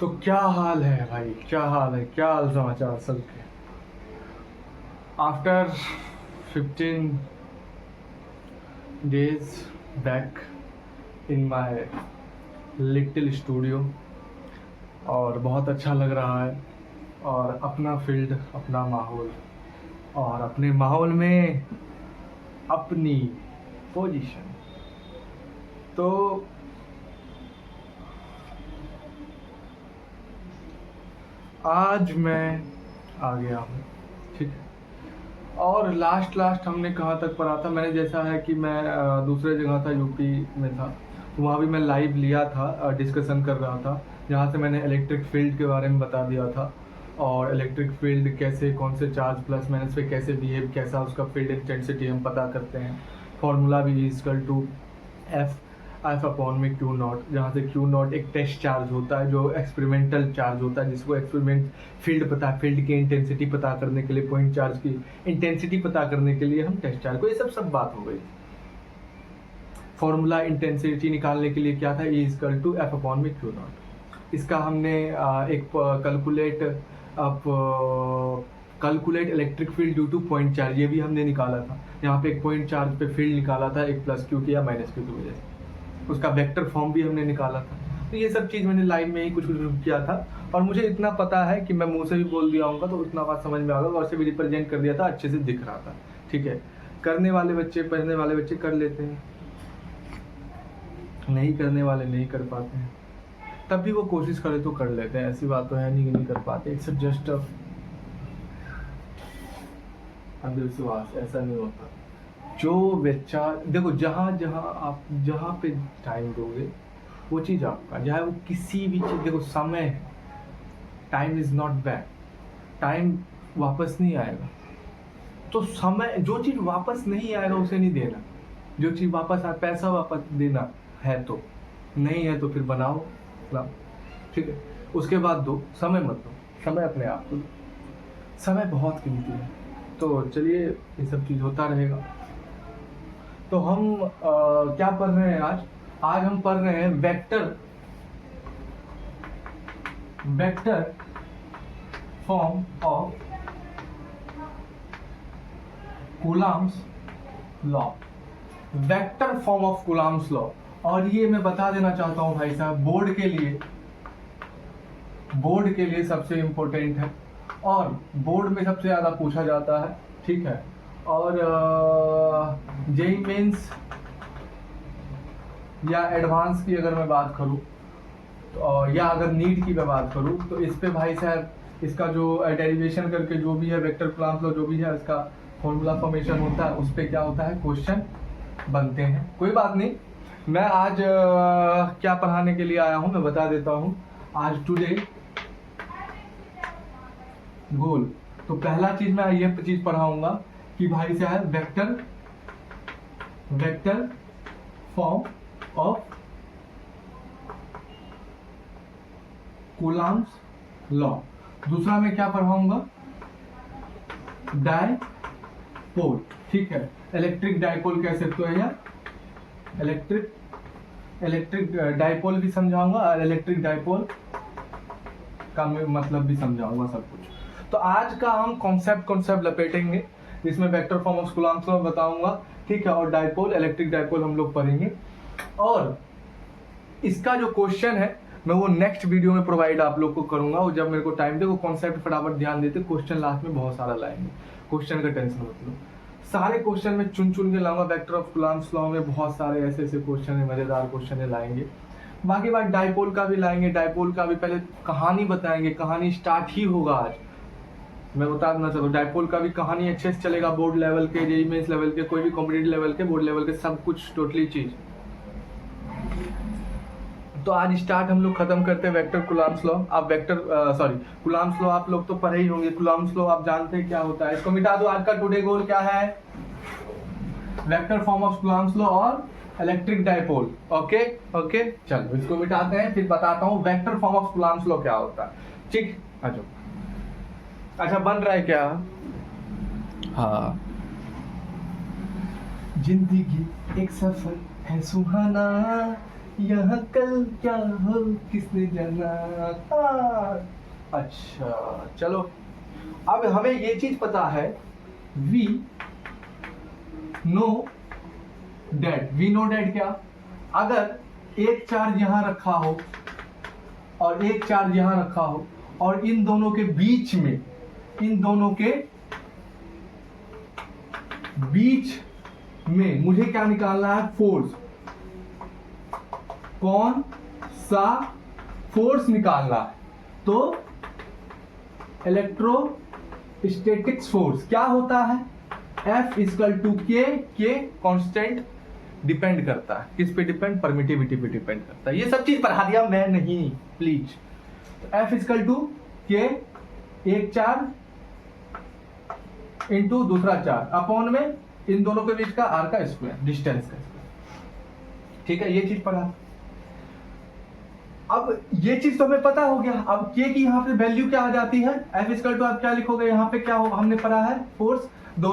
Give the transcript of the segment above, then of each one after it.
तो क्या हाल है भाई, क्या हाल है, क्या हाल समाचार सबके। After 15 days back in my little studio, और बहुत अच्छा लग रहा है। और अपना फील्ड, अपना माहौल, और अपने माहौल में अपनी पोजीशन। तो आज मैं आ गया हूँ, ठीक है। और लास्ट हमने कहाँ तक पढ़ा था, मैंने जैसा है कि मैं दूसरे जगह था, यूपी में था, तो वहाँ भी मैं लाइव लिया था, डिस्कशन कर रहा था, जहाँ से मैंने इलेक्ट्रिक फील्ड के बारे में बता दिया था। और इलेक्ट्रिक फील्ड कैसे, कौन से चार्ज प्लस माइनस पे कैसे बिहेव, कैसा उसका फील्ड इंटेंसिटी हम पता करते हैं। फॉर्मूला भी इजकल टू एफ अपॉन में क्यू नॉट, जहाँ से क्यू नॉट एक टेस्ट चार्ज होता है, जो एक्सपेरिमेंटल चार्ज होता है, जिसको एक्सपेरिमेंट फील्ड पता है, फील्ड की इंटेंसिटी पता करने के लिए, पॉइंट चार्ज की इंटेंसिटी पता करने के लिए हम टेस्ट चार्ज को, ये सब बात हो गई। फॉर्मूला इंटेंसिटी निकालने के लिए क्या था, E equal to F upon में क्यू नॉट। इसका हमने एक calculate electric field due to point charge, ये भी हमने निकाला था। यहाँ पे एक पॉइंट चार्ज पे फील्ड निकाला था, एक प्लस क्यू की या माइनस क्यू की वजह से, उसका वेक्टर फॉर्म भी हमने निकाला था। तो ये सब चीज़ मैंने लाइन में ही कुछ किया था, और मुझे इतना पता है कि मैं मुंह से भी बोल दिया होगा तो उतना बात समझ में आ गया, और से भी रिप्रेजेंट कर दिया था, अच्छे से दिख रहा था, ठीक है। करने वाले बच्चे, पढ़ने वाले बच्चे कर लेते हैं, नहीं करने वाले नहीं कर पाते हैं। तब भी वो कोशिश करे तो कर लेते हैं, ऐसी बात तो है नहीं कि नहीं कर पाते। इट्स जस्ट अंधविश्वास, ऐसा नहीं होता। जो बच्चा देखो, जहाँ पे टाइम दोगे वो चीज़ आपका, चाहे वो किसी भी चीज़, देखो समय है, time is not back, time वापस नहीं आएगा। तो समय, जो चीज़ वापस नहीं आएगा उसे नहीं देना, जो चीज़ वापस आ, पैसा वापस देना है तो, नहीं है तो फिर बनाओ, लाओ, ठीक है। उसके बाद दो, समय मत दो, समय अपने आप को दो, समय बहुत कीमती है। तो चलिए, ये सब चीज़ होता रहेगा। तो हम क्या पढ़ रहे हैं आज हम पढ़ रहे हैं vector form of Coulomb's law, vector form of Coulomb's law. और ये मैं बता देना चाहता हूं भाई साहब, बोर्ड के लिए सबसे इम्पोर्टेंट है, और बोर्ड में सबसे ज़्यादा पूछा जाता है, ठीक है। और जेई मेंस या एडवांस की अगर मैं बात करूं तो, या अगर नीट की मैं बात करूं, तो इस पे भाई साहब इसका जो डेरिवेशन करके जो भी है वेक्टर कूलम्ब्स लॉ, जो भी है इसका फॉर्मूला फॉर्मेशन होता है, उस पे क्या होता है, क्वेश्चन बनते हैं। कोई बात नहीं, मैं आज क्या पढ़ाने के लिए आया हूं मैं बता देता हूं। आज टुडे गोल, तो पहला चीज मैं ये चीज पढ़ाऊंगा कि भाई साहब vector form of Coulomb's law. दूसरा मैं क्या पढ़ाऊंगा, डायपोल, ठीक है। इलेक्ट्रिक डायपोल कह सकते हो, या इलेक्ट्रिक डायपोल भी समझाऊंगा, और इलेक्ट्रिक डायपोल का मतलब भी समझाऊंगा, सब कुछ। तो आज का हम कॉन्सेप्ट लपेटेंगे, जिसमें vector form of Coulomb's law बताऊंगा, ठीक है, और डायपोल, इलेक्ट्रिक डायपोल हम लोग पढ़ेंगे। और इसका जो क्वेश्चन है मैं वो नेक्स्ट वीडियो में प्रोवाइड आप लोग को करूंगा, और जब मेरे को टाइम दे, वो कॉन्सेप्ट फटाफट ध्यान देते, क्वेश्चन लास्ट में बहुत सारा लाएंगे, क्वेश्चन का टेंशन मत लो। सारे क्वेश्चन में चुन के लाऊंगा, वेक्टर ऑफ कूलम्ब्स लॉ में बहुत सारे ऐसे क्वेश्चन है, मजेदार क्वेश्चन है, लाएंगे। बाकी बात डायपोल का भी लाएंगे, डायपोल का भी पहले कहानी बताएंगे, कहानी स्टार्ट ही होगा आज, मैं बता देना चाहता हूँ। डायपोल का भी कहानी अच्छे से चलेगा, बोर्ड लेवल के, जेईई मेंस लेवल के, कोई भी कॉम्पिटिटिव लेवल के, बोर्ड लेवल के, सब कुछ टोटली चीज। तो आज स्टार्ट हम लोग खत्म करते हैं वेक्टर कूलम्ब्स लॉ। आप कूलम्ब्स लॉ आप लोग तो पढ़े ही होंगे। कूलम्ब्स लॉ आप जानते हैं क्या होता है, इसको मिटा दो। आज का टुडे गोल क्या है, vector form of Coulomb's law और इलेक्ट्रिक डायपोल। ओके, चलो इसको मिटाते हैं, फिर बताता हूँ vector form of Coulomb's law क्या होता है, ठीक। अच्छा बन रहा है क्या, हाँ। जिंदगी एक सफर है सुहाना, यहाँ कल क्या हो किसने जाना। अच्छा चलो, अब हमें ये चीज पता है, वी नो डैट क्या, अगर एक चार्ज यहां रखा हो और एक चार्ज यहां रखा हो और इन दोनों के बीच में, मुझे क्या निकालना है, फोर्स। कौन सा फोर्स निकालना है? तो इलेक्ट्रोस्टैटिक्स फोर्स क्या होता है, F इक्वल टू के कांस्टेंट डिपेंड करता है, किस पे डिपेंड, परमिटिविटी पे डिपेंड करता है। ये सब चीज पढ़ा दिया मैं नहीं, प्लीज। तो F इक्वल टू के, एक चार्ज इंटू दूसरा चार्ज अपॉन में इन दोनों के बीच का आर का स्क्वायर, डिस्टेंस का स्क्वायर। ठीक है, ये चीज पढ़ा। अब ये चीज तो हमें पता हो गया। अब के की यहाँ पे वैल्यू क्या आ जाती है, F इक्वल टू आप क्या लिखोगे, यहाँ पे क्या हो, हमने पढ़ा है फोर्स, दो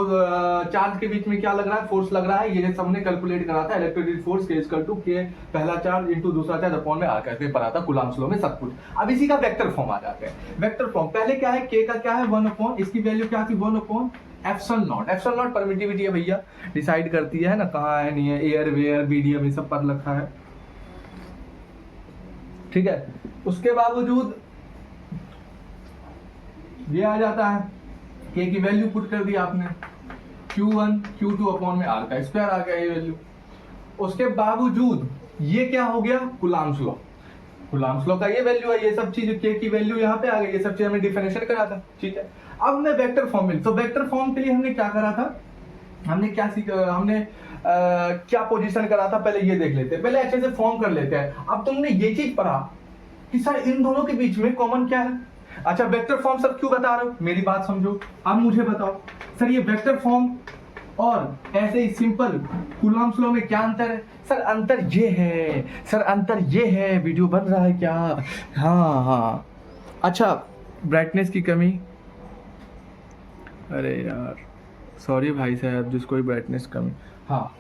चार्ज के बीच में क्या लग रहा है, फोर्स लग रहा है। ये जैसे हमने कैलकुलेट करा था, इलेक्ट्रिक फोर्स के इक्वल टू के पहला चार्ज इंटू दूसरा चार्ज अपॉन में आर करके पढ़ा था कूलम्ब्स लॉ में सब कुछ। अब इसी का वेक्टर फॉर्म आ जाते हैं। वेक्टर फॉर्म पहले क्या है, के का क्या है 1 अपॉन, इसकी वैल्यू क्या थी 1 upon epsilon not. Epsilon not permittivity है भैया, डिसाइड करती है ना कहाँ है, नहीं है, एयर वेयर मीडियम ये सब पढ़ रखा है। ठीक है, उसके बावजूद ये आ जाता है, के की वैल्यू पुट कर दी आपने, Q1 Q2 अपॉन में आर का स्क्वायर आ गया ये वैल्यू। उसके बावजूद ये क्या हो गया, कूलम्ब्स लॉ। कूलम्ब्स लॉ का ये वैल्यू है, ये सब चीज के की वैल्यू यहाँ पे आ गई, ये सब चीज हमने डिफिनेशन करा था। ठीक है, अब मैं वेक्टर फॉर्म में, तो वेक्टर फॉर्म के लिए हमने क्या करा था, हमने क्या सीखा, हमने क्या पोजीशन करा था, पहले ये देख लेते हैं, पहले अच्छे से फॉर्म कर लेते हैं। अब तुमने ये चीज पढ़ा कि सर इन दोनों के बीच में कॉमन क्या है। अच्छा, वेक्टर फॉर्म सब क्यों बता रहे हो, मेरी बात समझो। अब मुझे बताओ सर, ये वेक्टर फॉर्म और ऐसे ही सिंपल कूलम्ब्स लॉ में क्या अंतर है? सर अंतर ये है, सर अंतर ये है। वीडियो बन रहा है क्या? हाँ। अच्छा, ब्राइटनेस की कमी, अरे यार सॉरी भाई साहब, जिसको भी ब्राइटनेस कमी। हाँ,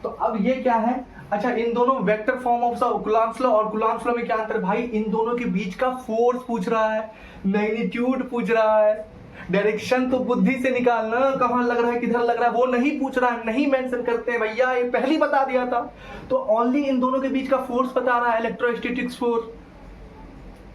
तो अब ये क्या है, अच्छा इन दोनों vector form of Coulomb's law और कूलम्ब्स लॉ में क्या अंतर भाई, इन दोनों के बीच का फोर्स पूछ रहा है, मैग्नीट्यूड पूछ रहा है, डायरेक्शन तो बुद्धि से निकालना, कहां लग रहा है किधर लग रहा है वो नहीं पूछ रहा है, नहीं मेंशन करते हैं भैया, ये पहले ही बता दिया था। तो ओनली इन दोनों के बीच का फोर्स बता रहा है, इलेक्ट्रोस्टैटिक्स फोर्स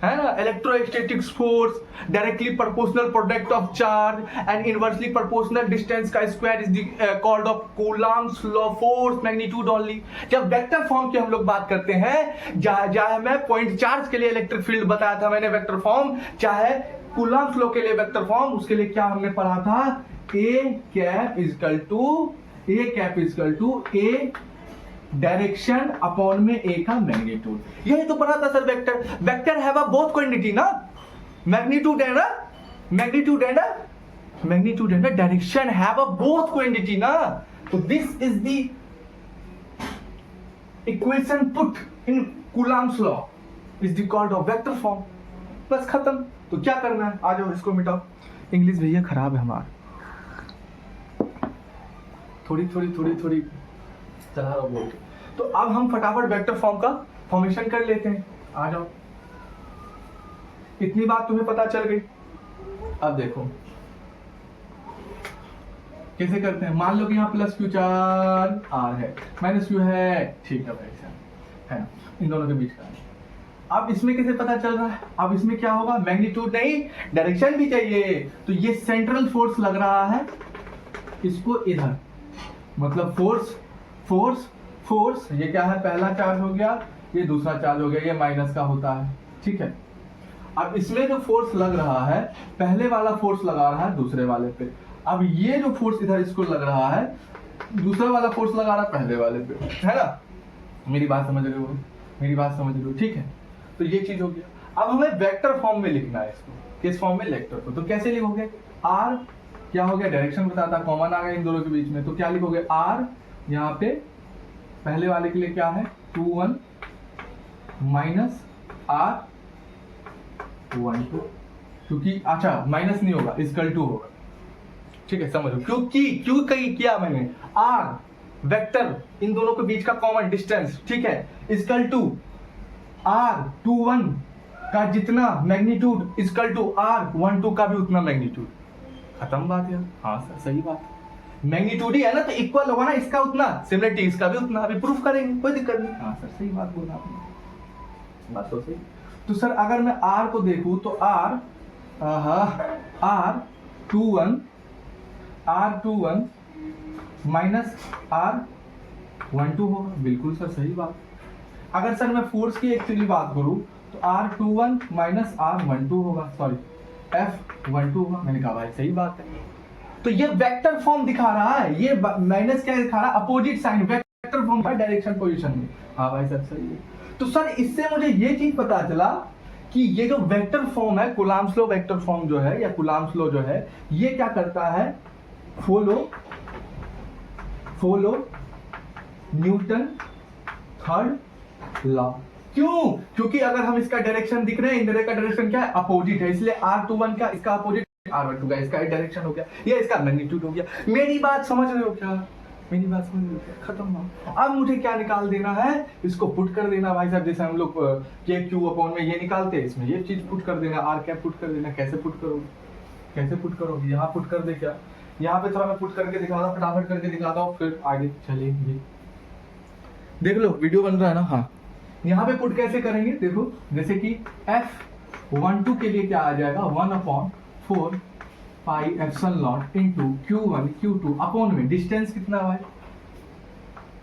है ना, electrostatics force directly proportional product of charge and inversely proportional distance का square is called of Coulomb's law force magnitude only. जब वेक्टर फॉर्म की हम लोग बात करते हैं, चाहे मैं पॉइंट चार्ज के लिए इलेक्ट्रिक फील्ड बताया था मैंने वेक्टर फॉर्म, चाहे कूलम्ब्स लॉ के लिए वेक्टर फॉर्म, उसके लिए क्या हमने पढ़ा था, A cap equal to A direction upon में ए का मैग्नीट्यूड। यही तो पढ़ा था sir, vector have a both quantity ना, magnitude and direction have a both quantity ना। तो this is the equation put in Coulomb's law is the called of vector form. बस खत्म। तो क्या करना है, आ जाओ इसको मिटाओ। इंग्लिश भैया खराब है हमारा, थोड़ी चला रहा बोल। तो अब हम फटाफट वेक्टर फॉर्म का फॉर्मेशन कर लेते हैं, आ जाओ। इतनी बात तुम्हें पता चल गई। अब देखो कैसे करते हैं। मान लो कि यहाँ प्लस क्यू चार आर है, माइनस क्यू है, ठीक है भाई साहब, है ना, इन दोनों के बीच का। अब इसमें कैसे पता चल रहा है, अब इसमें क्या होगा, मैग्नीट्यूड नहीं डायरेक्शन भी चाहिए। तो ये सेंट्रल फोर्स लग रहा है इसको इधर, मतलब फोर्स ये क्या है, पहला चार्ज हो गया, ये दूसरा चार्ज हो गया, ये माइनस का होता है। ठीक है, अब इसमें जो फोर्स लग रहा है, पहले वाला फोर्स लगा रहा है दूसरे वाले पे। अब ये जो फोर्स इधर इसको लग रहा है, दूसरा वाला फोर्स लगा रहा है पहले वाले पे, है ना। मेरी बात समझ रहे हो, ठीक है। तो ये चीज हो गया। अब हमें वेक्टर फॉर्म में लिखना है इसको, किस फॉर्म में, वेक्टर को। तो कैसे लिखोगे, आर क्या हो गया, डायरेक्शन बताता, कॉमन आ गया इन दोनों के बीच में, तो क्या लिखोगे, आर यहाँ पे पहले वाले के लिए क्या है 2 1 माइनस आर 1 2, क्योंकि अच्छा माइनस नहीं होगा, इक्वल टू होगा। ठीक है, समझो क्योंकि क्यों किया मैंने, आर वेक्टर इन दोनों के बीच का कॉमन डिस्टेंस, ठीक है, इक्वल टू R21 का जितना मैग्नीट्यूड इक्वल टू R12 का भी उतना मैग्नीट्यूड। खत्म बात यार। हाँ सर सही बात, मैग्नीट्यूड ही है ना तो इक्वल होगा ना, इसका उतना सिमिलरिटी इसका भी उतना, अभी प्रूफ करेंगे, कोई दिक्कत नहीं। हाँ सर सही बात बोला आपने, बात तो सही। तो सर अगर मैं R को देखूं तो R21 माइनस R12 होगा, बिल्कुल सर सही बात। अगर सर मैं फोर्स की एक्चुअली बात करूं तो R21 माइनस R12 होगा, सॉरी F12 होगा। मैंने कहा भाई सही बात है। तो ये वेक्टर फॉर्म दिखा रहा है, ये माइनस क्या दिखा रहा है, अपोजिट साइन, वेक्टर फॉर्म का डायरेक्शन पोजीशन में। हाँ भाई सर सही है। तो सर इससे मुझे ये चीज पता चला कि ये जो वेक्टर फॉर्म है, कूलम्ब्स लॉ वेक्टर फॉर्म जो है या कूलम्ब्स लॉ जो है, ये क्या करता है, फॉलो न्यूटन थर्ड लॉ। क्यों? क्योंकि अगर हम इसका डायरेक्शन दिख रहे हैं, इंद्र का डायरेक्शन क्या है, अपोजिट है, इसलिए R21 का इसका अपोजिट R12 का इसका डायरेक्शन हो गया, ये इसका मैग्नीट्यूड हो गया। मेरी बात समझ रहे हो क्या? मेरी बात समझ रहे हो क्या? खत्म हुआ। अब मुझे क्या निकाल देना है, इसको पुट कर देना भाई साहब, जैसे हम लोग के क्यू अपॉन में ये निकालते हैं, इसमें ये चीज पुट कर देना, आर कैप पुट कर देना। कैसे पुट करोगे, कैसे पुट करोगे? यहाँ पुट कर दे क्या, यहाँ पे थोड़ा मैं पुट करके दिखाता हूँ, फटाफट करके दिखाता हूँ, फिर आगे चलेंगे। देख लो वीडियो बन रहा है ना। हाँ यहाँ पे पुट कैसे करेंगे, देखो जैसे कि F12 के लिए क्या आ जाएगा, 1/4 pi epsilon not into Q1 Q2 upon में डिस्टेंस कितना है,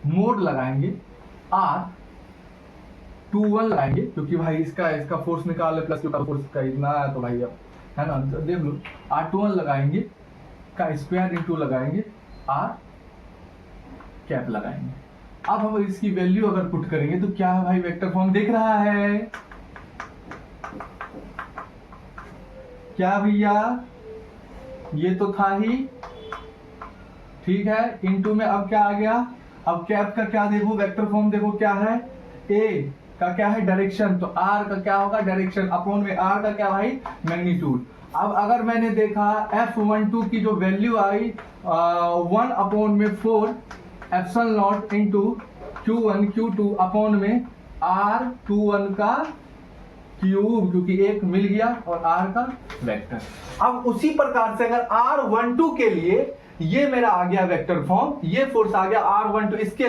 मोड लगाएंगे R21 लगाएंगे, क्योंकि भाई इसका फोर्स निकाल प्लस का फोर्स का इतना है, तो भाई अब है ना, देख लो R21 लगाएंगे का स्क्वायर इनटू लगाएंगे R कैप लगाएंगे। अब हम इसकी वैल्यू अगर पुट करेंगे तो क्या है भाई, वेक्टर फॉर्म दिख रहा है क्या भैया, ये तो था ही, ठीक है, इनटू में अब क्या आ गया, अब कैप का क्या देखो, वेक्टर फॉर्म देखो क्या है, ए का क्या है डायरेक्शन, तो आर का क्या होगा डायरेक्शन, अपॉन में आर का क्या भाई मैग्नीट्यूड। अब अगर मैंने देखा F12 की जो value I 1/4 epsilon not into Q1 Q2 upon में R21 का क्यूब, क्योंकि एक मिल गया और R का वेक्टर। अब उसी प्रकार से अगर R12 के लिए ये मेरा आ गया वेक्टर फॉर्म, ये फोर्स आ गया R12, इसके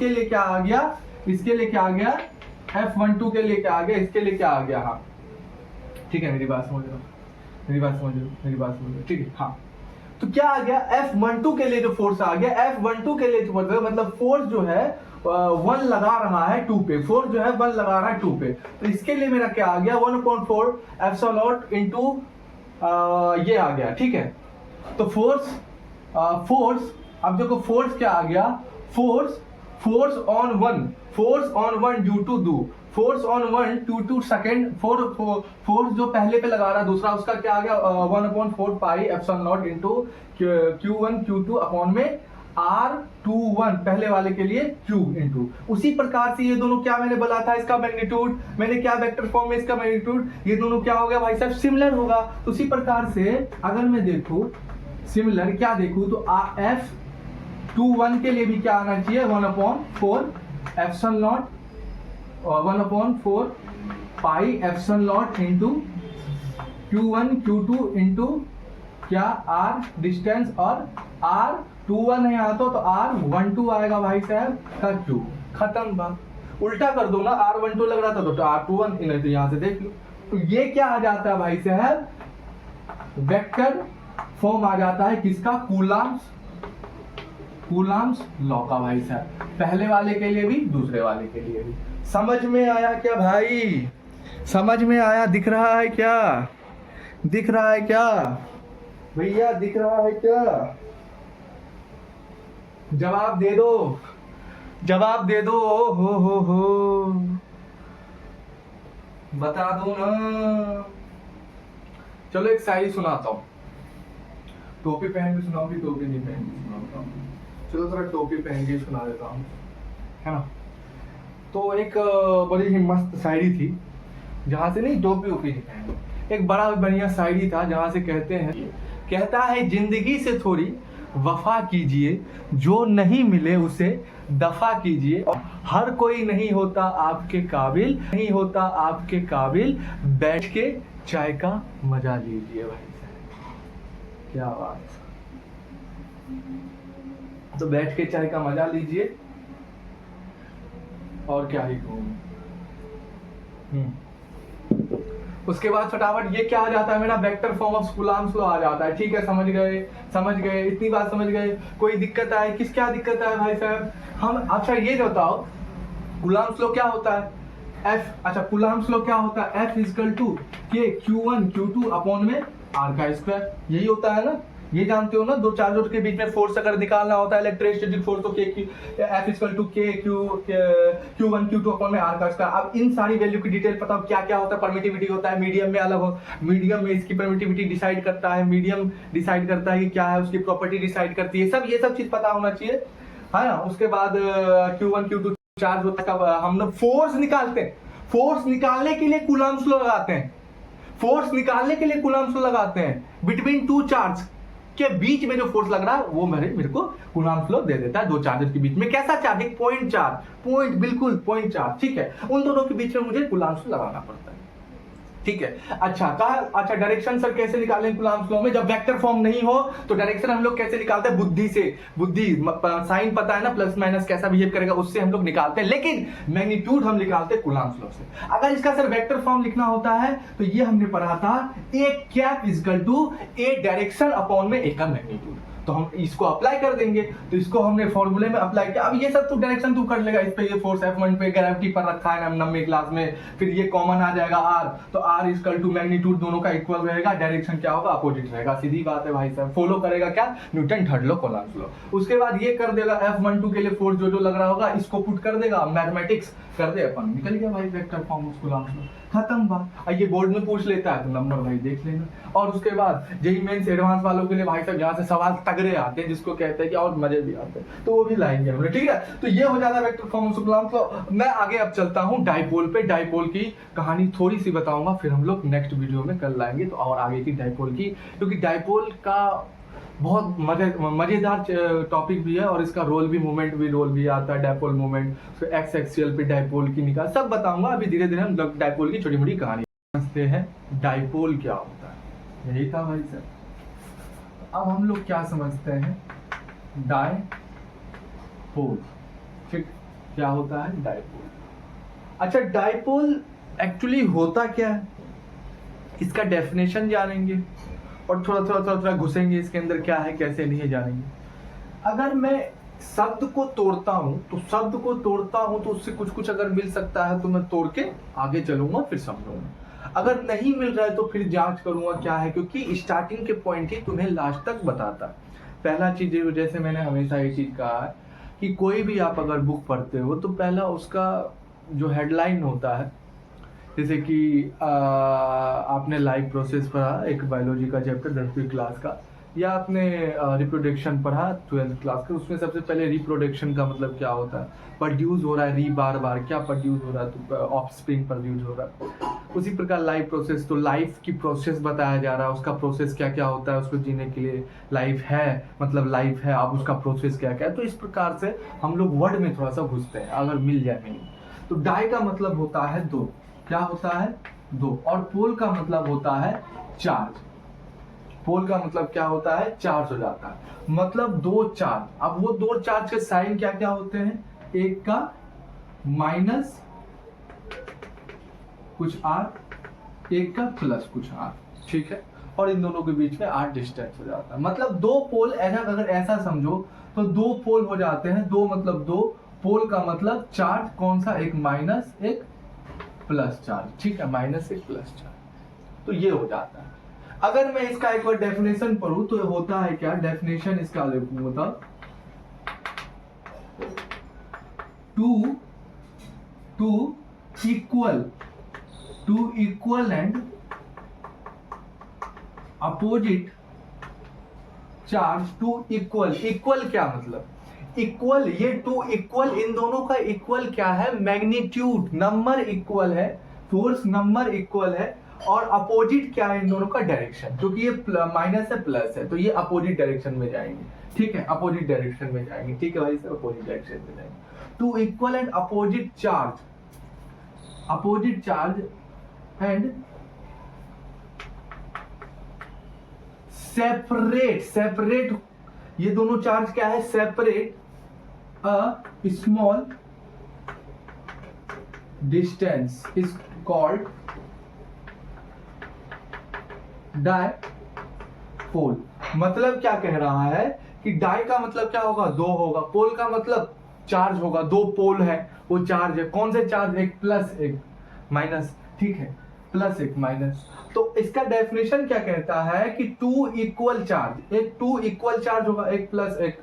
लिए क्या आ गया, इसके लिए क्या आ गया, F12 के लिए क्या आ गया, इसके लिए क्या आ गया। हाँ ठीक है, मेरी बात समझ लो, मेरी बात समझ लो, मेरी बात समझ लो, ठीक है। हाँ तो क्या आ गया, F12 के लिए जो फोर्स आ गया, F12 के लिए जो मतलब फोर्स जो है 1 लगा रहा है 2 पे, फोर्स जो है 1 लगा रहा है 2 पे, तो इसके लिए मेरा क्या आ गया 1/4 एप्सिलॉन नॉट इनटू ये आ गया, ठीक है। तो फोर्स अब देखो फोर्स क्या आ गया, force on 1 due to force on 1 due to second, force जो पहले पे लगा रहा है दूसरा, उसका क्या आ गया 1/4 pi epsilon not into Q1 Q2 upon में R21 पहले वाले के लिए Q इनटू। उसी प्रकार से ये दोनों क्या मैंने बोला था, इसका मैग्नीट्यूड, मैंने क्या वेक्टर फॉर्म में इसका मैग्नीट्यूड, ये दोनों क्या हो गया भाई साहब, सिमिलर होगा। उसी प्रकार से अगर मैं देखूं सिमिलर क्या देखूं तो F21 के लिए भी क्या आना चाहिए 1/4 epsilon not 1/4 pi epsilon not into Q1 Q2 into क्या R डिस्टेंस, और R21 है यहाँ तो R12 आएगा भाई साहब का Q। खत्म बात। उल्टा कर दो ना, R12 लग रहा था तो R21 इन्हें, तो यहाँ से देख लो, तो ये क्या आ जाता है भाई साहब, वेक्टर फॉर्म आ जाता है किसका, कूलम्ब्स लॉ का भाई साहब, पहले वाले के लिए भी दूसरे वाले के लिए भी। समझ में आया क्या भाई, समझ में आया, दिख रहा है क्या, दिख रहा है क्या भैया, दिख रहा है क्या, जवाब दे दो, जवाब दे दो, हो बता दो ना। चलो एक शायरी सुनाता हूँ, टोपी पहन के सुनाऊंगी, टोपी नहीं पहन के सुनाता हूँ, चलो थोड़ा टोपी पहन के सुना देता हूँ, है ना। तो एक बड़ी ही मस्त शायरी थी, जहाँ से नहीं टोपी ओपी नहीं पहन, एक बड़ा बढ़िया शायरी था, जहाँ से कहते हैं, कहता है जिंदगी से थोड़ी वफा कीजिए, जो नहीं मिले उसे दफा कीजिए। हर कोई नहीं होता आपके काबिल, नहीं होता आपके काबिल, बैठ के चाय का मजा लीजिए भाई साहब। क्या बात। तो बैठ के चाय का मजा लीजिए, और क्या ही कहूँ। उसके बाद फटाफट ये क्या आ जाता है मेरा, vector form of Coulomb's law आ जाता है। ठीक है, समझ गए, इतनी बात समझ गए। कोई दिक्कत है? क्या दिक्कत है भाई साहब? हम अच्छा ये बताओ, कूलम्ब्स लॉ क्या होता है? F, अच्छा कूलम्ब्स लॉ क्या होता है? F इक्वल टू के Q1 Q2 अपॉन में R का स्क्वायर, यही होता है ना। ये जानते हो ना, दो चार्जों के बीच में फोर्स अगर निकालना होता है, इलेक्ट्रोस्टैटिक फोर्स, तो F इक्वल टू के Q1 Q2 अपॉन में R का स्क्वायर। अब इन सारी वैल्यू की डिटेल पता हो क्या क्या होता है। परमिटिविटी होता है, मीडियम में अलग हो, मीडियम में इसकी परमिटिविटी डिसाइड करता है, मीडियम डिसाइड करता है कि क्या है, उसकी प्रॉपर्टी डिसाइड करती है, ये सब चीज पता होना चाहिए, है ना। उसके बाद Q1 Q2 चार्ज होता है, हम लोग फोर्स निकालते हैं। फोर्स निकालने के लिए कूलम्ब्स लॉ लगाते हैं, फोर्स निकालने के लिए कूलम्ब्स लॉ लगाते हैं। बिटवीन टू चार्ज के बीच में जो फोर्स लग रहा है वो मेरे को कूलम्ब्स लॉ दे देता है। दो चार्जेस के बीच में कैसा चार्ज? एक पॉइंट चार्ज, बिल्कुल पॉइंट चार्ज, ठीक है। उन दोनों के बीच में मुझे कूलम्ब्स लॉ लगाना पड़ता है, ठीक है। अच्छा डायरेक्शन सर कैसे निकालें कूलम्ब्स लॉ में? जब वेक्टर फॉर्म नहीं हो तो डायरेक्शन हम लोग कैसे निकालते हैं? बुद्धि से, साइन पता है ना, प्लस माइनस कैसा बिहेव करेगा, उससे हम लोग निकालते हैं। लेकिन मैग्नीट्यूड हम निकालते हैं कूलम्ब्स लॉ से। अगर इसका सर वेक्टर फॉर्म लिखना होता है तो ये हमने पढ़ा था, A cap equal to A direction upon में ए का मैग्नीट्यूड। तो हम इसको अप्लाई कर देंगे, तो इसको हमने फॉर्मूले में अप्लाई किया। अब ये सब तो डायरेक्शन तू कर लेगा, इस पे ये फोर्स F1 पे ग्रेविटी पर रखा है ना 9वीं क्लास में, फिर ये कॉमन आ जाएगा R, तो R इक्वल टू मैग्नीट्यूड दोनों का इक्वल रहेगा, डायरेक्शन क्या होगा? अपोजिट रहेगा। सीधी बात है भाई साहब। फॉलो करेगा क्या? Newton third law, Coulomb's law. उसके बाद ये कर देगा F12 के लिए फोर्स जो लग रहा होगा, इसको पुट कर देगा, मैथमेटिक्स कर दे अपन, निकल गया भाई vector form of Coulomb's law, खत्म बात। ये बोर्ड में पूछ लेता है तो नंबर भाई देख लेना। और उसके बाद जेईई मेंस एडवांस वालों के लिए भाई साहब यहाँ से सवाल तगड़े आते हैं, जिसको कहते हैं कि और मजे भी आते हैं, तो वो भी लाएंगे हमने, ठीक है। तो ये हो जाता है vector form of Coulomb's law. मैं आगे अब चलता हूँ डाइपोल पे। डाइपोल की कहानी थोड़ी सी बताऊंगा, फिर हम लोग नेक्स्ट वीडियो में कल लाएंगे तो और आगे की डाइपोल की, क्योंकि डाइपोल का बहुत मजेदार टॉपिक भी है, और इसका रोल भी, मोमेंट भी, रोल भी आता है डाइपोल मोमेंट, फिर एक्स एक्सियल पे डाइपोल की निकाल, सब बताऊंगा। अभी धीरे धीरे हम डाइपोल की छोटी मोटी कहानी समझते हैं। डाइपोल क्या होता है, यही था भाई सर। अब हम लोग क्या समझते हैं? डाइपोल, ठीक, क्या होता है डाइपोल? अच्छा, डाइपोल एक्चुअली होता क्या है, इसका डेफिनेशन जानेंगे, और थोड़ा घुसेंगे इसके अंदर क्या है कैसे नहीं जानेंगे। अगर मैं शब्द को तोड़ता हूं तो उससे कुछ अगर मिल सकता है तो मैं तोड़ के आगे चलूंगा, फिर समझूंगा। अगर नहीं मिल रहा है तो फिर जांच करूंगा क्या है, क्योंकि स्टार्टिंग के पॉइंट ही तुम्हें लास्ट तक बताता। पहला चीज, जैसे मैंने हमेशा ये चीज कहा है कि कोई भी आप अगर बुक पढ़ते हो तो पहला उसका जो हेडलाइन होता है, जैसे कि आपने लाइफ प्रोसेस पढ़ा एक बायोलॉजी का चैप्टर 10वीं क्लास का, या आपने रिप्रोडक्शन पढ़ा 12th क्लास का, उसमें सबसे पहले रिप्रोडक्शन का मतलब क्या होता है, प्रोड्यूस हो रहा है, बार बार क्या प्रोड्यूस हो रहा है, तो ऑफस्प्रिंग प्रोड्यूस हो रहा है। उसी प्रकार लाइफ प्रोसेस, तो लाइफ की प्रोसेस बताया जा रहा है, उसका प्रोसेस क्या क्या होता है, उसको जीने के लिए लाइफ है, मतलब लाइफ है, अब उसका प्रोसेस क्या क्या है। तो इस प्रकार से हम लोग वर्ड में थोड़ा सा घुसते हैं, अगर मिल जाए मीनिंग। तो डाई का मतलब होता है दो, क्या होता है? दो। और पोल का मतलब होता है चार्ज। पोल का मतलब क्या होता है? चार्ज हो जाता है, मतलब दो चार्ज। अब वो दो चार्ज के साइन क्या क्या होते हैं? एक का माइनस कुछ आर, एक का प्लस कुछ आर, ठीक है। और इन दोनों के बीच में आर डिस्टेंस हो जाता है। मतलब दो पोल, अगर ऐसा समझो तो दो पोल हो जाते हैं। दो मतलब दो, पोल का मतलब चार्ज कौन सा? एक माइनस एक प्लस चार्ज, ठीक है, माइनस एक प्लस चार्ज, तो ये हो जाता है। अगर मैं इसका एक बार डेफिनेशन पढ़ूं तो होता है क्या? डेफिनेशन इसका होता two equal and opposite charge two equal. Equal क्या मतलब? इक्वल, ये टू इक्वल, इन दोनों का इक्वल क्या है? मैग्नीट्यूड, नंबर इक्वल है, फोर्स नंबर इक्वल है, और अपोजिट क्या है इन दोनों का? डायरेक्शन, क्योंकि ये माइनस है प्लस है, तो ये अपोजिट डायरेक्शन में जाएंगे, ठीक है, अपोजिट डायरेक्शन में जाएंगे, ठीक है भाई, सब अपोजिट डायरेक्शन में जाएंगे। Two equal and opposite charge and separate ये दोनों चार्ज क्या है, separate a small distance is called dipole. मतलब क्या कह रहा है कि डाई का मतलब क्या होगा, दो होगा, पोल का मतलब चार्ज होगा, दो पोल है वो चार्ज है। कौन से चार्ज, एक प्लस एक माइनस, ठीक है, प्लस एक माइनस। तो इसका डेफिनेशन क्या कहता है कि टू इक्वल चार्ज, एक टू इक्वल चार्ज होगा, एक प्लस एक,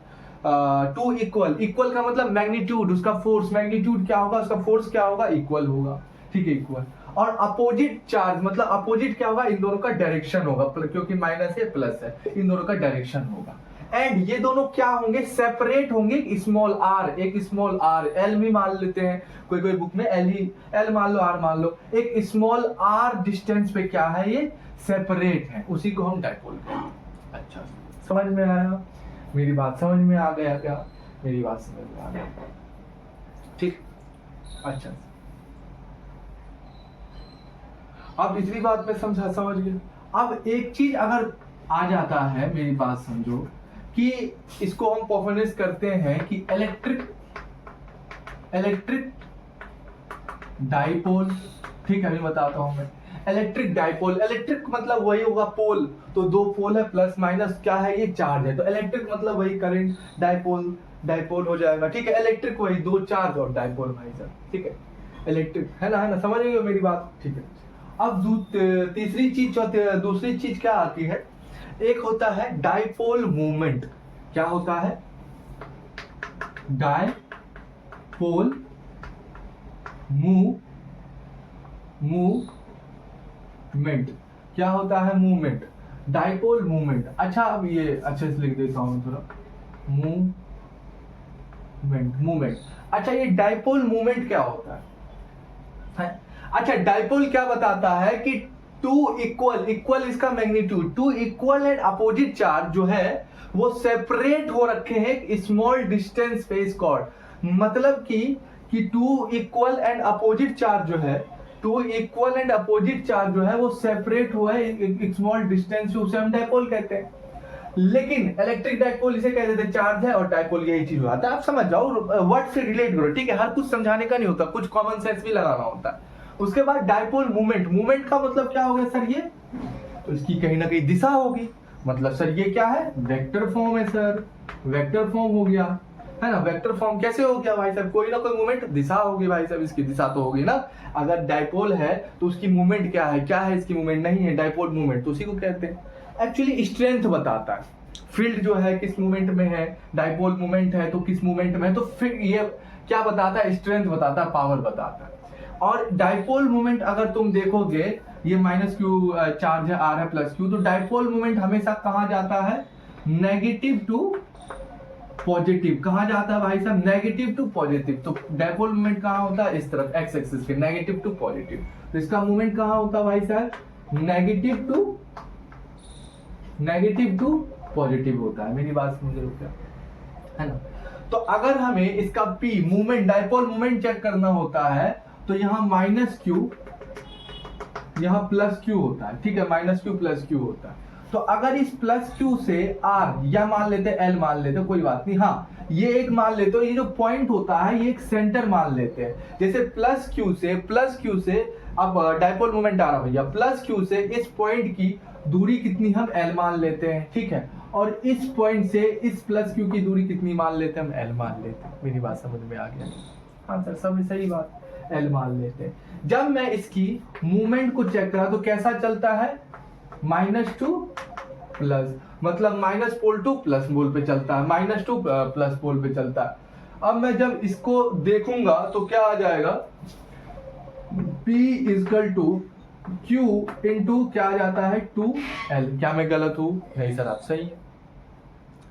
टू इक्वल का मतलब मैग्नीट्यूड, उसका फोर्स मैग्नीट्यूड क्या होगा, उसका फोर्स क्या होगा, इक्वल होगा, ठीक है, इक्वल। और अपोजिट चार्ज मतलब अपोजिट क्या होगा, इन दोनों का डायरेक्शन होगा, क्योंकि माइनस है प्लस है, इन दोनों का डायरेक्शन होगा। एंड ये दोनों क्या होंगे, सेपरेट होंगे, स्मॉल आर, एक स्मॉल आर, एल भी मान लेते हैं, कोई कोई बुक में एल ही, एल मान लो, आर मान लो, एक स्मॉल आर डिस्टेंस पे क्या है, ये सेपरेट है, उसी को हम डायपोल कहते हैं। अच्छा, समझ में आया, मेरी बात समझ में आ गया क्या, मेरी बात समझ में आ गया, ठीक, अच्छा। अब इतनी बात में समझ गए। अब एक चीज अगर आ जाता है, मेरी बात समझो, कि इसको हम परफॉर्मेंस करते हैं कि इलेक्ट्रिक डाइपोल, ठीक है, अभी बताता हूं मैं। इलेक्ट्रिक डाइपोल, इलेक्ट्रिक मतलब वही होगा पोल, तो दो पोल है, प्लस माइनस क्या है, ये चार्ज है, तो इलेक्ट्रिक मतलब वही करंट, डाइपोल हो जाएगा, ठीक है। इलेक्ट्रिक वही दो चार्ज और डाइपोल भाई साहब, ठीक है, इलेक्ट्रिक है ना, समझ रही हो मेरी बात, ठीक है। अब तीसरी चीज, दूसरी चीज क्या आती है, एक होता है डाइपोल मूवमेंट। क्या होता है, डाइपोल मूवमेंट, क्या होता है, मूवमेंट, डाइपोल मूवमेंट। अच्छा, अब ये अच्छे से लिख देता हूं थोड़ा, मूवमेंट। अच्छा, ये डाइपोल मूवमेंट क्या होता है? अच्छा, डाइपोल क्या बताता है कि टू इक्वल इसका magnitude, two equal and opposite charge जो है वो सेपरेट हो रखे हैं स्मॉल डिस्टेंस पे कॉल्ड, मतलब कि two equal and opposite charge जो है, two equal and opposite charge जो है वो सेपरेट हुआ है स्मॉल डिस्टेंस से, उसे हम डाइपोल कहते हैं। लेकिन इलेक्ट्रिक डाइपोल इसे कह देते हैं, चार्ज है और डाइपोल यही चीज होता है। आप समझ जाओ, वर्ड से रिलेट करो, ठीक है, हर कुछ समझाने का नहीं होता, कुछ कॉमन सेंस भी लगाना होता है। उसके बाद डाइपोल मूवमेंट का मतलब क्या होगा सर, ये तो इसकी कहीं ना कहीं दिशा होगी, मतलब सर ये क्या है, वेक्टर फॉर्म है सर, वेक्टर फॉर्म हो गया, है ना। वेक्टर फॉर्म कैसे हो गया भाई साहब, कोई ना कोई मूवमेंट दिशा होगी भाई साहब, इसकी दिशा तो होगी ना। अगर डाइपोल है तो उसकी मूवमेंट क्या है इसकी मूवमेंट, नहीं है डाइपोल मूवमेंट, तो उसी को कहते हैं। एक्चुअली स्ट्रेंथ बताता है, फील्ड जो है किस मूवमेंट में है, डाइपोल मूवमेंट है तो किस मूवमेंट में है, तो फिर ये क्या बताता है, स्ट्रेंथ बताता है, पावर बताता है। और डाइपोल मूवमेंट अगर तुम देखोगे, ये माइनस क्यू चार्ज है, आर है प्लस क्यू, तो डाइपोल मूवमेंट हमेशा कहां जाता है, नेगेटिव टू पॉजिटिव। कहां जाता है भाई साहब, नेगेटिव टू पॉजिटिव। तो डाइपोल मूवमेंट कहां होता है, इस तरफ एक्स एक्सिस पे, नेगेटिव टू पॉजिटिव। तो इसका मूवमेंट कहां होता है भाई साहब, नेगेटिव टू पॉजिटिव होता है। मेरी बात समझ रहे हो क्या, है ना। तो अगर हमें इसका P movement, dipole movement check करना होता है, तो यहां माइनस क्यू, यहां प्लस क्यू होता है, ठीक है, माइनस क्यू प्लस क्यू होता है। तो अगर इस प्लस क्यू से आर, या मान लेते एल मान लेते, कोई बात नहीं, हाँ ये एक मान लेते हो, ये जो पॉइंट होता है ये एक सेंटर मान लेते हैं। जैसे प्लस क्यू से अब डाइपोल मूवमेंट आ रहा भैया, प्लस क्यू से इस पॉइंट की दूरी कितनी हम एल मान लेते हैं, ठीक है, और इस पॉइंट से इस प्लस क्यू की दूरी कितनी मान लेते हैं, हम एल मान लेते हैं। मेरी बात समझ में आ गया, हाँ सर सब सही बात, एल मान लेते हैं। जब मैं इसकी मूवमेंट को चेक करा तो कैसा चलता है, माइनस टू प्लस, मतलब माइनस पोल टू प्लस पोल पे चलता है, माइनस टू प्लस पोल पे चलता है। अब मैं जब इसको देखूंगा तो क्या आ जाएगा, P equal to Q into क्या आ जाता है 2L। क्या मैं गलत हूं, नहीं सर आप सही है,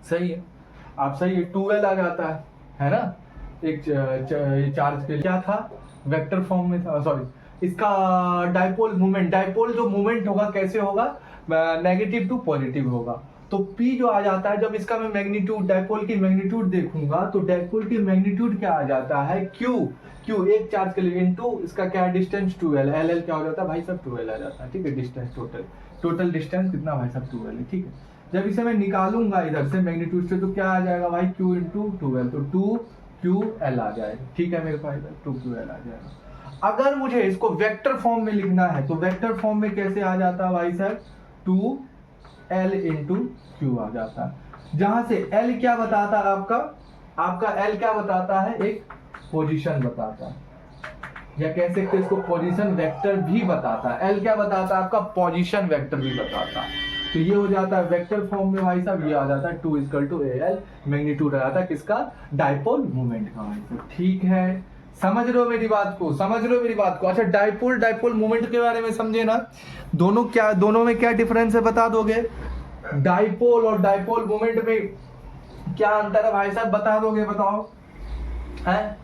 सही है, आप सही है, 2L आ जाता है ना। एक चार्ज के लिए क्या था, वेक्टर फॉर्म में था, सॉरी इसका डाइपोल मूवमेंट, डाइपोल जो मूवमेंट होगा कैसे होगा, नेगेटिव टू पॉजिटिव होगा। तो P जो आ जाता है, जब इसका मैं मैग्नीट्यूड डाइपोल की मैग्नीट्यूड देखूंगा तो डाइपोल की मैग्नीट्यूड क्या आ जाता है, Q एक चार्ज के लिए इनटू इसका क्या है डिस्टेंस 2L, L क्या हो जाता है भाई साहब 2L आ जाता है, ठीक है। डिस्टेंस टोटल डिस्टेंस कितना भाई साहब 2L है, ठीक है। जब इसे मैं निकालूंगा इधर से मैग्नीट्यूड से तो क्या आ जाएगा भाई Q इंटू 2L, तो 2QL आ जाएगा, ठीक है मेरे पास 2QL आ जाएगा। अगर मुझे इसको वेक्टर फॉर्म में लिखना है तो वेक्टर फॉर्म में कैसे आ जाता है भाई साहब 2L इंटू Q आ जाता है, जहां से L क्या बताता है आपका L क्या बताता है, एक पोजीशन बताता है, या कह सकते हैं इसको पोजीशन वेक्टर भी बताता है। L क्या बताता है आपका, पोजीशन वेक्टर भी बताता है। तो ये हो जाता है वेक्टर फॉर्म में भाई साहब, ये आ जाता है 2 इक्वल टू AL, मैग्नीट्यूड आ जाता है किसका, डाइपोल मोमेंट का भाई साहब, ठीक है। समझ रहे हो मेरी बात को, अच्छा डाइपोल मोमेंट के बारे में समझे ना, दोनों में क्या डिफरेंस है बता दोगे, डाइपोल और डाइपोल मोमेंट में क्या अंतर है भाई साहब बता दोगे, बताओ है।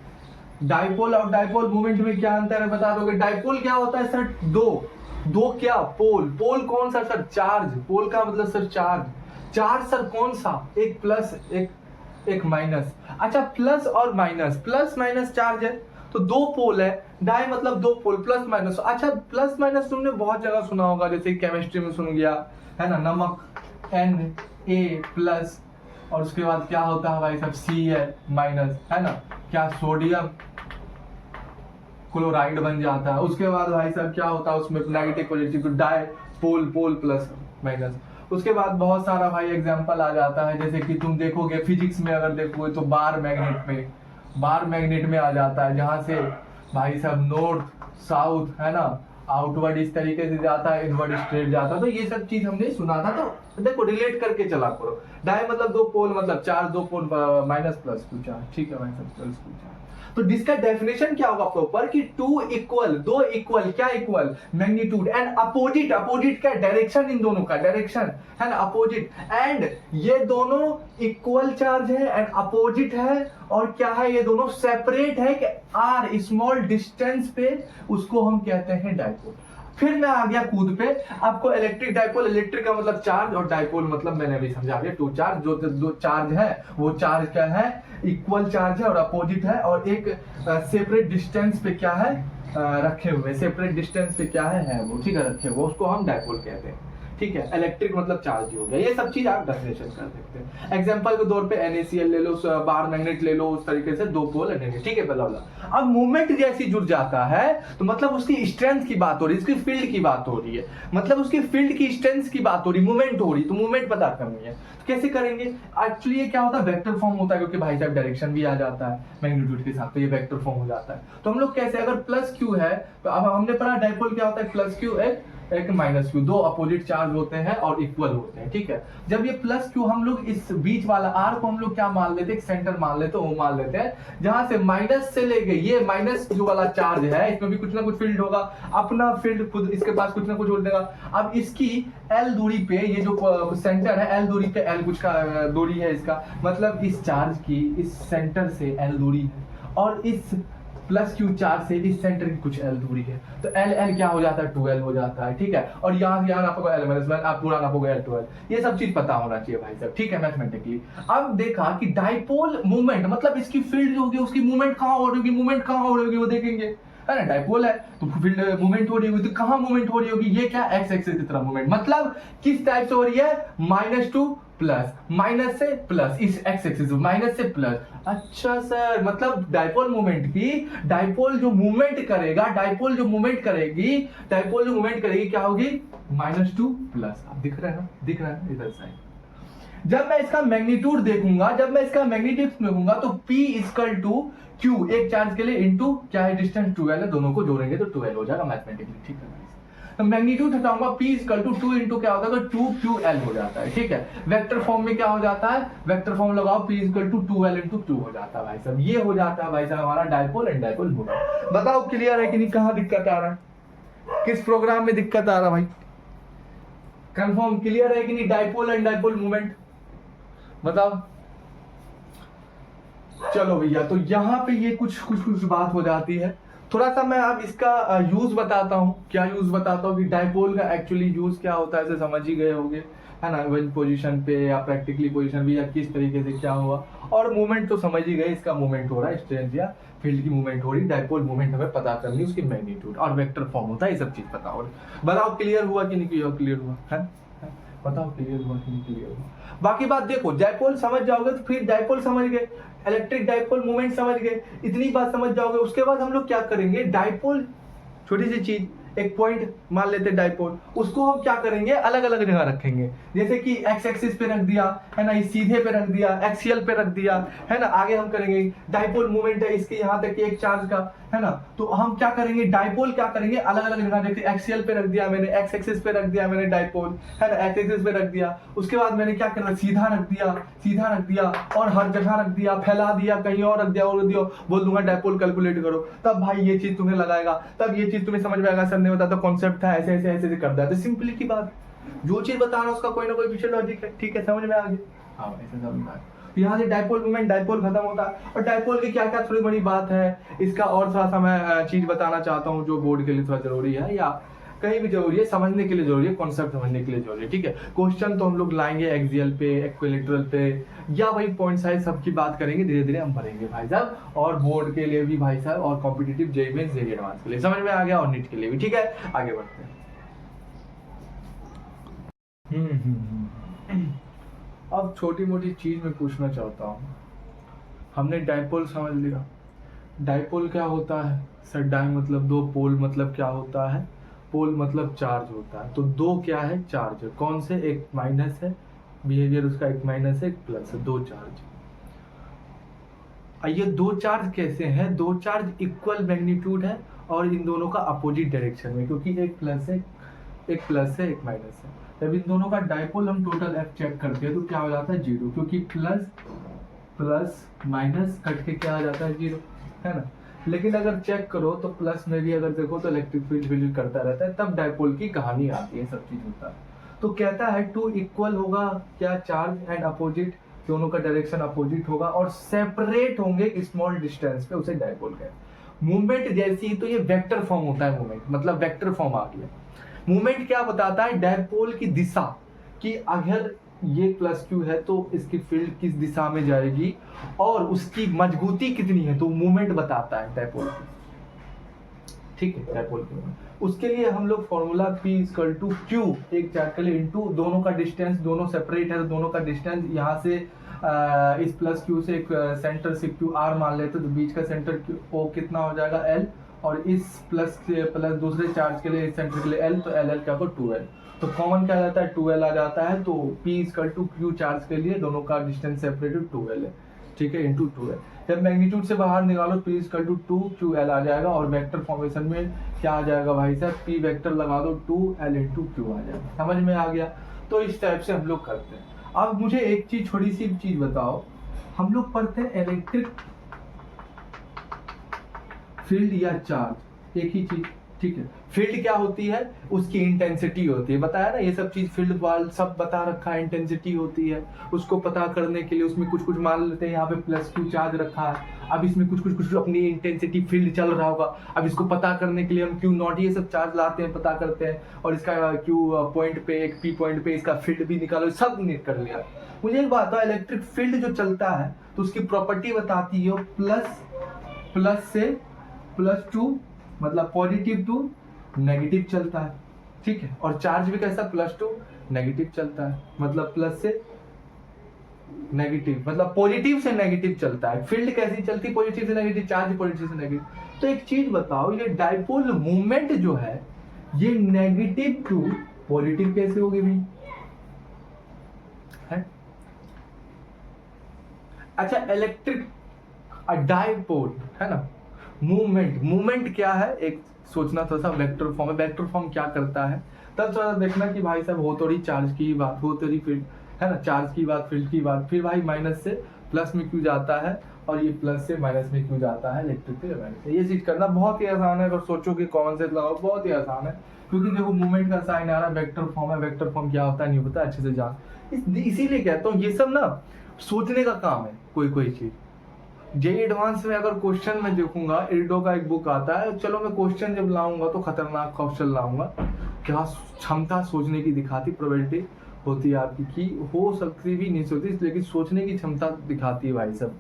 डाइपोल और डाइपोल मोमेंट में क्या अंतर है बता दोगे। डाइपोल क्या होता है सर, दो क्या, पोल कौन सा सर, चार्ज, पोल का मतलब सर चार्ज सर कौन सा, एक प्लस एक माइनस, अच्छा प्लस और प्लस माइनस चार्ज है तो दो पोल है, डाई मतलब दो पोल प्लस माइनस। अच्छा प्लस माइनस तुमने बहुत जगह सुना होगा, जैसे केमिस्ट्री में सुन गया है ना, नमक Na प्लस और उसके बाद क्या होता है भाई साहब Cl माइनस, है ना, क्या सोडियम क्लोराइड बन जाता है। उसके बाद भाई साहब क्या होता है उसमें नेगेटिव पॉजिटिव, डाई पोल प्लस माइनस। उसके बाद बहुत सारा भाई एग्जांपल आ जाता है, जैसे कि तुम देखोगे फिजिक्स में अगर देखोगे तो बार मैग्नेट में आ जाता है, जहां से भाई साहब नॉर्थ साउथ है ना, आउटवर्ड इस तरीके से जाता है, इनवर्ड स्ट्रेट जाता है। तो ये सब चीज हमने सुना था, तो देखो रिलेट करके चला करो। डाई मतलब दो पोल मतलब चार्ज, दो पोल माइनस प्लस टू चार्ज, ठीक है भाई साहब प्लस टू चार्ज। तो जिसका डेफिनेशन क्या होगा प्रॉपर कि दो इक्वल क्या इक्वल मैग्नीट्यूड एंड अपोजिट क्या डायरेक्शन, इन दोनों का डायरेक्शन है ना अपोजिट, एंड ये दोनों इक्वल चार्ज है एंड अपोजिट है, और क्या है ये दोनों सेपरेट है कि आर स्मॉल डिस्टेंस पे, उसको हम कहते हैं डाइपोल। फिर मैं आ गया कूद पे, आपको इलेक्ट्रिक डाइपोल, इलेक्ट्रिक का मतलब चार्ज और डाइपोल मतलब मैंने अभी समझा दिया, टू चार्ज, जो दो चार्ज है वो चार्ज क्या है, इक्वल चार्ज है और अपोजिट है, और एक सेपरेट डिस्टेंस पे क्या है रखे हुए, सेपरेट डिस्टेंस पे क्या है वो, ठीक है रखे हुए, उसको हम डाइपोल कहते हैं, ठीक है। इलेक्ट्रिक मतलब चार्ज हो गया, ये सब चीज आप डेफिनेशन कर सकते हैं। एग्जांपल के तौर पे NaCl ले लो, बार मैग्नेट ले लो, उस तरीके से दो पोल लगेंगे, ठीक है बला। अब मूवमेंट जैसी जुड़ जाता है तो मतलब उसकी स्ट्रेंथ की बात हो रही है, उसकी फील्ड की बात हो रही है, मतलब उसकी फील्ड की स्ट्रेंथ की बात हो रही, मूवमेंट हो रही, तो मूवमेंट पता करनी है तो कैसे करेंगे। एक्चुअली ये क्या होता है, वेक्टर फॉर्म होता है, क्योंकि भाई साहब डायरेक्शन भी आ जाता है मैग्नीट्यूड के साथ, तो ये वेक्टर फॉर्म हो जाता है। तो हम लोग कैसे, अगर प्लस क्यू है तो अब हमने पढ़ा डाइपोल क्या होता है, प्लस क्यू एक माइनस क्यू, दो अपोजिट चार्ज होते हैं और इक्वल होते हैं, ठीक है। जब ये प्लस क्यू हम लोग इस बीच वाला आर को हम लोग क्या मान लेते हैं, सेंटर मान लेते हैं, वो मान लेते हैं, जहां से माइनस से लेके ये माइनस जो वाला चार्ज है इसमें भी कुछ ना कुछ फील्ड होगा, अपना फील्ड खुद इसके पास कुछ ना कुछ हो देगा। अब इसकी एल दूरी पे ये जो सेंटर है, एल दूरी पे एल कुछ का दूरी है इसका, मतलब इस चार्ज की इस सेंटर से एल दूरी है, और इस प्लस क्यू चार्ज से इस सेंटर की कुछ एल दूरी है, तो एल क्या हो जाता है 2L हो जाता है, ठीक है। और यहाँ नापोगे एल माइनस वन, आप पूरा नापोगे L12, ये सब चीज पता होना चाहिए भाई साहब, ठीक है मैथमेटिकली। अब देखा कि डाइपोल मूवमेंट मतलब इसकी फील्ड जो होगी उसकी मूवमेंट कहाँ हो रही होगी वो देखेंगे, है ना। डाइपोल है तो फील्ड मूवमेंट हो रही होगी, तो कहाँ मूवमेंट हो रही होगी, ये क्या एक्स एक्सिस की तरह मूवमेंट, मतलब किस टाइप से हो रही है, माइनस टू प्लस, माइनस से प्लस, इस एक्स एक्सिस माइनस से प्लस। अच्छा सर, मतलब डाइपोल मूवमेंट की, डाइपोल जो मूवमेंट करेगा, डाइपोल जो मूवमेंट करेगी क्या होगी, माइनस टू प्लस। आप दिख रहा है ना इधर साइड। जब मैं इसका मैग्नीट्यूड देखूंगा, तो P इक्वल टू Q एक चार्ज के लिए इनटू क्या है डिस्टेंस 2L है, दोनों को जोड़ेंगे तो 2L हो जाएगा मैथमेटिकली, ठीक है। तो मैग्नीट्यूड हटाऊंगा, P इक्वल टू 2 इंटू क्या होता है, तो 2QL हो जाता है, ठीक है। वेक्टर फॉर्म में क्या हो जाता है, वेक्टर फॉर्म लगाओ, P equal to 2L into Q हो जाता है भाई साहब, ये हो जाता है भाई साहब हमारा डाइपोल एंड डाइपोल मूवमेंट। बताओ क्लियर है कि नहीं, कहाँ दिक्कत आ रहा है, किस प्रोग्राम में दिक्कत आ रहा है भाई, कंफर्म क्लियर है कि नहीं, डाइपोल एंड डाइपोल मूवमेंट बताओ। चलो भैया, तो यहाँ पे ये कुछ बात हो जाती है, थोड़ा सा मैं अब इसका यूज बताता हूँ। क्या यूज बताता हूँ कि डाइपोल का एक्चुअली यूज क्या होता है, ऐसे समझ ही गए होंगे है ना, वन पोजीशन पे या प्रैक्टिकली पोजीशन भी, या किस तरीके से क्या हुआ। और मूवमेंट तो समझ ही गए, इसका मूवमेंट हो रहा है, स्ट्रेंथ या फील्ड की मूवमेंट हो रही, डायपोल मूवमेंट हमें पता करनी है, उसकी मैग्नीट्यूड और वेक्टर फॉर्म होता है, ये सब चीज पता हो। बताओ क्लियर हुआ कि नहीं क्लियर हुआ है? बताओ क्लियर हुआ कि नहीं क्लियर हुआ? बाकी बात देखो, डायपोल समझ जाओगे तो फिर डायपोल समझ गए, इलेक्ट्रिक डायपोल मूवमेंट समझ गए, इतनी बात समझ जाओगे। उसके बाद हम लोग क्या करेंगे, डायपोल छोटी सी चीज, एक पॉइंट मान लेते डायपोल, उसको हम क्या करेंगे, अलग अलग जगह रखेंगे। जैसे कि एक्स एक्सिस पे रख दिया, है ना, इस सीधे पे रख दिया, एक्सियल पे रख दिया, है ना। आगे हम करेंगे डायपोल मूवमेंट है इसके यहाँ तक कि एक चार्ज का, है ना, तो हम क्या करेंगे, डायपोल क्या करेंगे, अलग अलग जगह देखते, एक्सियल पे रख दिया मैंने, एक्स एक्सिस पे रख दिया मैंने डायपोल, है ना, एक्स एक्सिस पे रख दिया। उसके बाद मैंने क्या करना, सीधा रख दिया और हर जगह रख दिया, फैला दिया, कहीं और रख दिया और दिया, बोल दूंगा डायपोल कैलकुलेट करो। तब भाई ये चीज तुम्हें लगाएगा, तब ये चीज तुम्हें समझ में आएगा, सर ने बताया तो कॉन्सेप्ट था, ऐसे ऐसे ऐसे कर दिया। तो सिंपली की बात, जो चीज बता रहा हूं उसका कोई ना कोई पीछे लॉजिक है, ठीक है, समझ में आ गया? हाँ ऐसे समझ में आ गया। यहाँ से डायपोल मूवमेंट, डायपोल खत्म होता है। और डायपोल की क्या क्या थोड़ी बड़ी बात है, इसका और थोड़ा सा मैं चीज बताना चाहता हूँ, जो बोर्ड के लिए थोड़ा जरूरी है या कहीं भी जरूरी है, समझने के लिए जरूरी है, कॉन्सेप्ट समझने के लिए जरूरी है, ठीक है। क्वेश्चन तो हम लोग लाएंगे एक्सियल पे, इक्विलैटरल पे, या वही पॉइंट साइज सबकी बात करेंगे, धीरे धीरे हम भरेंगे भाई साहब। और बोर्ड के लिए भी भाई साहब, और competitive JEE mains JEE advance के लिए समझ में आ गया, और नीट के लिए भी, ठीक है। आगे बढ़ते हैं। अब छोटी मोटी चीज मैं पूछना चाहता हूँ। हमने डायपोल समझ लिया, डायपोल क्या होता है सर? डाई मतलब दो, पोल मतलब क्या होता है, पोल मतलब चार्ज होता है। तो दो क्या है, चार्ज है। कौन से? एक माइनस है, बिहेवियर उसका एक माइनस है, एक प्लस है, दो चार्ज। ये दो चार्ज कैसे हैं? दो चार्ज इक्वल मैग्नीट्यूड है और इन दोनों का अपोजिट डायरेक्शन में, क्योंकि एक प्लस है, एक प्लस है, एक माइनस है। जब इन दोनों का डायपोल हम टोटल एफ चेक करते हैं तो क्या हो जाता है, जीरो, क्योंकि प्लस प्लस माइनस कट के क्या आ जाता है, जीरो, है ना। लेकिन अगर चेक करो तो प्लस में भी अगर देखो तो इलेक्ट्रिक फील्ड करता रहता है, तब डायपोल की कहानी आती है, सब चीज होता है। तो कहता है टू इक्वल होगा क्या, चार्ज एंड अपोजिट, दोनों का डायरेक्शन अपोजिट होगा और सेपरेट होंगे स्मॉल डिस्टेंस पे, उसे डायपोल कहते हैं। मूवमेंट जैसी, तो ये वेक्टर फॉर्म होता है मूवमेंट, मतलब वेक्टर फॉर्म आ गया। मूवमेंट क्या बताता है, डायपोल की दिशा, कि अगर ये प्लस क्यू है तो इसकी फील्ड किस दिशा में जाएगी और उसकी मजबूती कितनी है, तो मूवमेंट बताता है डायपोल की, ठीक है, डायपोल की। उसके लिए हम लोग formula P equal to Q, एक चार्ज के लिए, इंटू दोनों का डिस्टेंस, दोनों सेपरेट है तो दोनों का डिस्टेंस, यहाँ से इस प्लस Q से एक सेंटर से Q R मान लेते तो बीच का सेंटर O कितना हो जाएगा, L, और इस प्लस दूसरे चार्ज के लिए, इस सेंटर के लिए L, तो L क्या हो, 2L, तो कॉमन क्या जाता है, 2L आ जाता है। तो P equal to Q charge के लिए दोनों का डिस्टेंस सेपरेटेड 2L है, ठीक है, इंटू 2L। जब मैग्नीट्यूड से बाहर निकालो P इक्वल टू 2QL आ जाएगा, और वेक्टर फॉर्मेशन में क्या आ जाएगा भाई साहब, P वेक्टर लगा दो 2L इंटू Q आ जाएगा, समझ में आ गया। तो इस टाइप से हम लोग करते हैं। अब मुझे एक चीज, छोटी सी चीज बताओ, हम लोग पढ़ते हैं इलेक्ट्रिक फील्ड या चार्ज, एक ही चीज, ठीक है। फील्ड क्या होती है, उसकी इंटेंसिटी होती है, बताया ना, ये सब चीज फील्ड वाल सब बता रखा है, इंटेंसिटी होती है। उसको पता करने के लिए उसमें कुछ कुछ मान लेते हैं, यहाँ पे प्लस Q चार्ज रखा है, अब इसमें कुछ कुछ कुछ अपनी इंटेंसिटी फील्ड चल रहा होगा, अब इसको पता करने के लिए हम Q0 ये सब चार्ज लाते हैं, पता करते हैं, और इसका Q पॉइंट पे, एक P पॉइंट पे इसका फील्ड भी निकालो, सब निकाल कर लिया। मुझे एक बात है, इलेक्ट्रिक फील्ड जो चलता है तो उसकी प्रॉपर्टी बताती है प्लस से +2, मतलब पॉजिटिव टू नेगेटिव चलता है, ठीक है। और चार्ज भी कैसा, +2 नेगेटिव चलता है, मतलब प्लस से नेगेटिव, मतलब पॉजिटिव से नेगेटिव चलता है। फील्ड कैसी चलती, पॉजिटिव से नेगेटिव, चार्ज पॉजिटिव से नेगेटिव। तो एक चीज बताओ, ये डायपोल मूवमेंट जो है ये नेगेटिव टू पॉजिटिव कैसे होगी भाई, है? अच्छा, इलेक्ट्रिक डायपोल है ना, मूवमेंट क्या है, एक सोचना थोड़ा सा, वेक्टर फॉर्म है। वेक्टर फॉर्म क्या करता है, तब थोड़ा देखना कि भाई साहब हो थोड़ी चार्ज की बात, हो थोड़ी फील्ड, है ना, चार्ज की बात, फील्ड की बात, फिर भाई माइनस से प्लस में क्यों जाता है, और ये प्लस से माइनस में क्यों जाता है, इलेक्ट्रिक एलिमेंट से। ये चीज करना बहुत ही आसान है, अगर सोचो कि कॉमन सेंस लगाओ, बहुत ही आसान है, क्योंकि देखो मूवमेंट का साइन आ रहा है, वेक्टर फॉर्म है, वेक्टर फॉर्म क्या होता है नहीं होता, अच्छे से जान। इसीलिए कहता हूँ ये सब ना सोचने का काम है, कोई चीज। जेईई एडवांस में अगर क्वेश्चन में देखूंगा, इल्डो का एक बुक आता है, चलो मैं क्वेश्चन जब लाऊंगा तो खतरनाक क्वेश्चन लाऊंगा, क्या क्षमता सोचने की दिखाती, प्रोबेबिलिटी, होती है आपकी कि हो सकती भी नहीं सोचती, लेकिन सोचने की क्षमता दिखाती है भाई सब।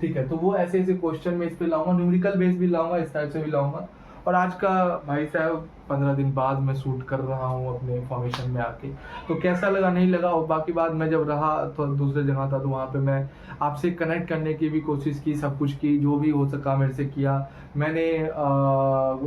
ठीक है, तो वो ऐसे ऐसे क्वेश्चन में इस पे लाऊंगा, न्यूमेरिकल बेस भी लाऊंगा, इस टाइप से भी लाऊंगा। और आज का भाई साहब 15 दिन बाद मैं शूट कर रहा हूँ अपने फॉर्मेशन में आके, तो कैसा लगा नहीं लगा, और बाकी बात मैं जब रहा तो दूसरे जगह था, तो वहाँ पे मैं आपसे कनेक्ट करने की भी कोशिश की, सब कुछ की, जो भी हो सका मेरे से किया। मैंने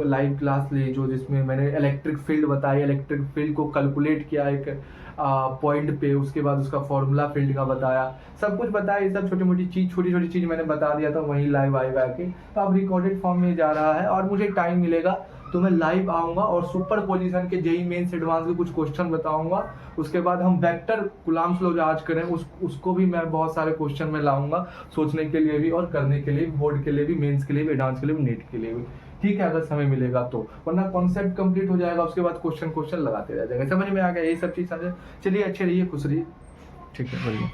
लाइव क्लास ली जो जिसमें मैंने इलेक्ट्रिक फील्ड बताई, इलेक्ट्रिक फील्ड को कैलकुलेट किया एक पॉइंट पे, उसके बाद उसका फॉर्मूला फील्ड का बताया, सब कुछ बताया। ये सब छोटी छोटी चीज़ मैंने बता दिया था वहीं लाइव आएगा के। तो अब रिकॉर्डेड फॉर्म में जा रहा है, और मुझे टाइम मिलेगा तो मैं लाइव आऊँगा और सुपर पोजीशन के जेई मेंस एडवांस के कुछ क्वेश्चन बताऊंगा। उसके बाद हम वेक्टर कूलम्ब्स लॉ जो आज करें उसको भी मैं बहुत सारे क्वेश्चन में लाऊंगा, सोचने के लिए भी और करने के लिए, बोर्ड के लिए भी, मेंस के लिए भी, एडवांस के लिए भी, नेट के लिए भी। ठीक है, अगर समय मिलेगा तो, वरना कॉन्सेप्ट कंप्लीट हो जाएगा, उसके बाद क्वेश्चन लगाते रह जाएगा। समझ में आ गया, यही सब चीज़ समझे। चलिए, अच्छे रहिए, खुश रहिए। ठीक है, बढ़िया।